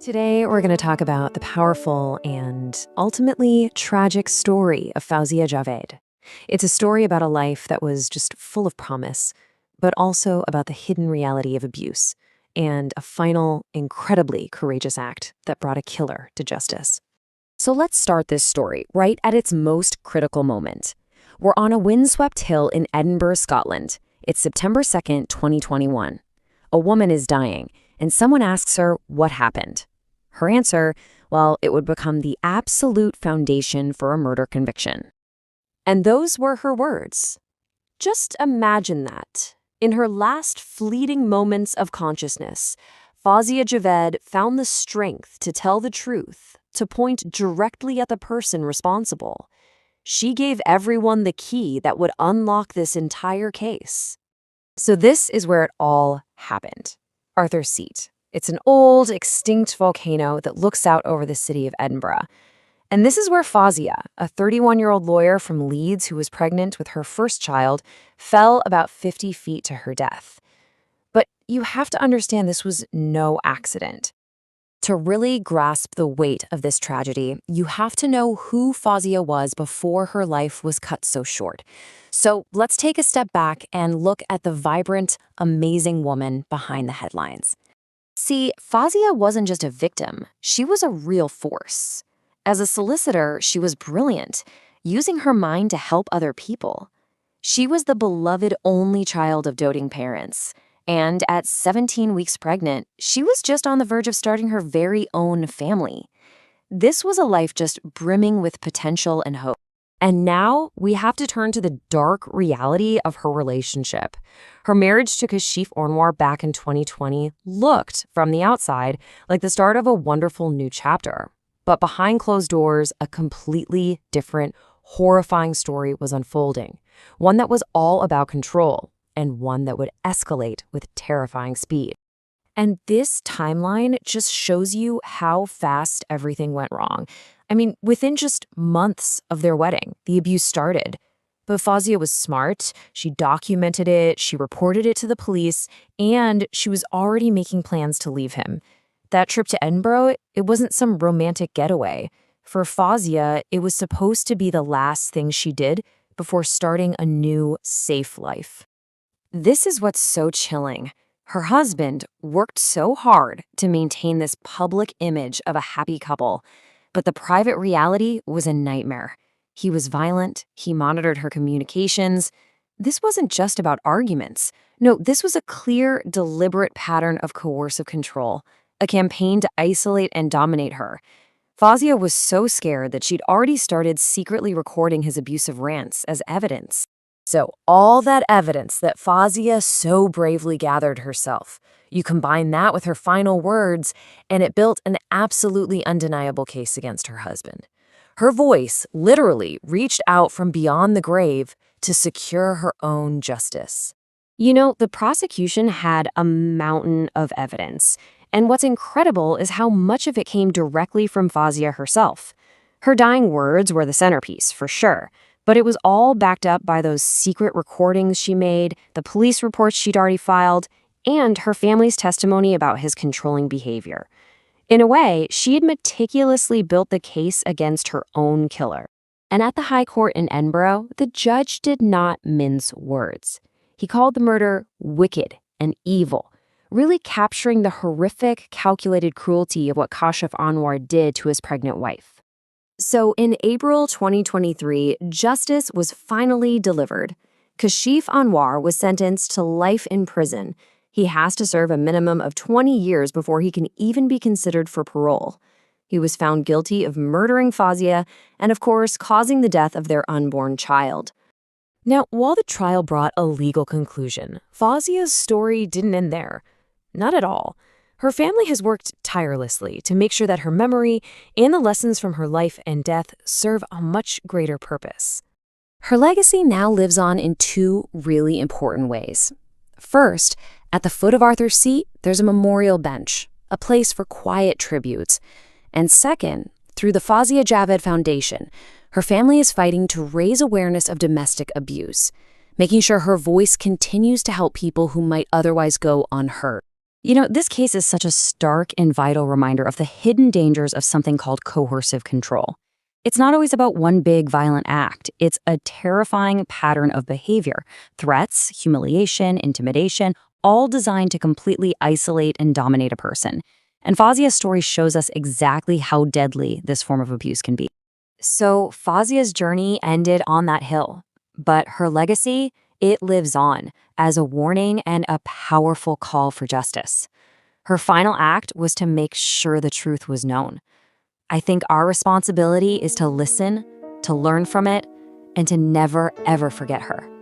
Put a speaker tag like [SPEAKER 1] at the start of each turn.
[SPEAKER 1] Today, we're going to talk about the powerful and ultimately tragic story of Fawziyah Javed. It's a story about a life that was just full of promise, but also about the hidden reality of abuse and a final, incredibly courageous act that brought a killer to justice.
[SPEAKER 2] So let's start this story right at its most critical moment. We're on a windswept hill in Edinburgh, Scotland. It's September 2nd, 2021. A woman is dying, and someone asks her what happened. Her answer, well, it would become the absolute foundation for a murder conviction.
[SPEAKER 1] And those were her words. Just imagine that. In her last fleeting moments of consciousness, Fawziyah Javed found the strength to tell the truth, to point directly at the person responsible. She gave everyone the key that would unlock this entire case. So this is where it all happened. Arthur's Seat. It's an old, extinct volcano that looks out over the city of Edinburgh. And this is where Fawziyah, a 31-year-old lawyer from Leeds who was pregnant with her first child, fell about 50 feet to her death. But you have to understand this was no accident. To really grasp the weight of this tragedy, you have to know who Fawziyah was before her life was cut so short. So let's take a step back and look at the vibrant, amazing woman behind the headlines. See, Fawziyah wasn't just a victim, she was a real force. As a solicitor, she was brilliant, using her mind to help other people. She was the beloved only child of doting parents. And at 17 weeks pregnant, she was just on the verge of starting her very own family. This was a life just brimming with potential and hope. And now we have to turn to the dark reality of her relationship. Her marriage to Kashif Anwar back in 2020 looked, from the outside, like the start of a wonderful new chapter. But behind closed doors, a completely different, horrifying story was unfolding. One that was all about control, and one that would escalate with terrifying speed. And this timeline just shows you how fast everything went wrong. I mean, within just months of their wedding, the abuse started. But Fawziyah was smart. She documented it, she reported it to the police, and she was already making plans to leave him. That trip to Edinburgh, it wasn't some romantic getaway. For Fawziyah, it was supposed to be the last thing she did before starting a new, safe life. This is what's so chilling. Her husband worked so hard to maintain this public image of a happy couple, but the private reality was a nightmare. He was violent, he monitored her communications. This wasn't just about arguments. No, this was a clear, deliberate pattern of coercive control, a campaign to isolate and dominate her. Fawziyah was so scared that she'd already started secretly recording his abusive rants as evidence. So all that evidence that Fawziyah so bravely gathered herself, you combine that with her final words, and it built an absolutely undeniable case against her husband. Her voice literally reached out from beyond the grave to secure her own justice. You know, the prosecution had a mountain of evidence, and what's incredible is how much of it came directly from Fawziyah herself. Her dying words were the centerpiece, for sure. But it was all backed up by those secret recordings she made, the police reports she'd already filed, and her family's testimony about his controlling behavior. In a way, she had meticulously built the case against her own killer. And at the High Court in Edinburgh, the judge did not mince words. He called the murder wicked and evil, really capturing the horrific, calculated cruelty of what Kashif Anwar did to his pregnant wife. So in April 2023, justice was finally delivered. Kashif Anwar was sentenced to life in prison. He has to serve a minimum of 20 years before he can even be considered for parole. He was found guilty of murdering Fawziyah and, of course, causing the death of their unborn child. Now, while the trial brought a legal conclusion, Fawziyah's story didn't end there. Not at all. Her family has worked tirelessly to make sure that her memory and the lessons from her life and death serve a much greater purpose. Her legacy now lives on in two really important ways. First, at the foot of Arthur's Seat, there's a memorial bench, a place for quiet tributes. And second, through the Fawziyah Javed Foundation, her family is fighting to raise awareness of domestic abuse, making sure her voice continues to help people who might otherwise go unheard.
[SPEAKER 2] This case is such a stark and vital reminder of the hidden dangers of something called coercive control. It's not always about one big violent act. It's a terrifying pattern of behavior, threats, humiliation, intimidation, all designed to completely isolate and dominate a person. And Fawziyah's story shows us exactly how deadly this form of abuse can be.
[SPEAKER 1] So Fawziyah's journey ended on that hill, but her legacy, it lives on as a warning and a powerful call for justice. Her final act was to make sure the truth was known. I think our responsibility is to listen, to learn from it, and to never, ever forget her.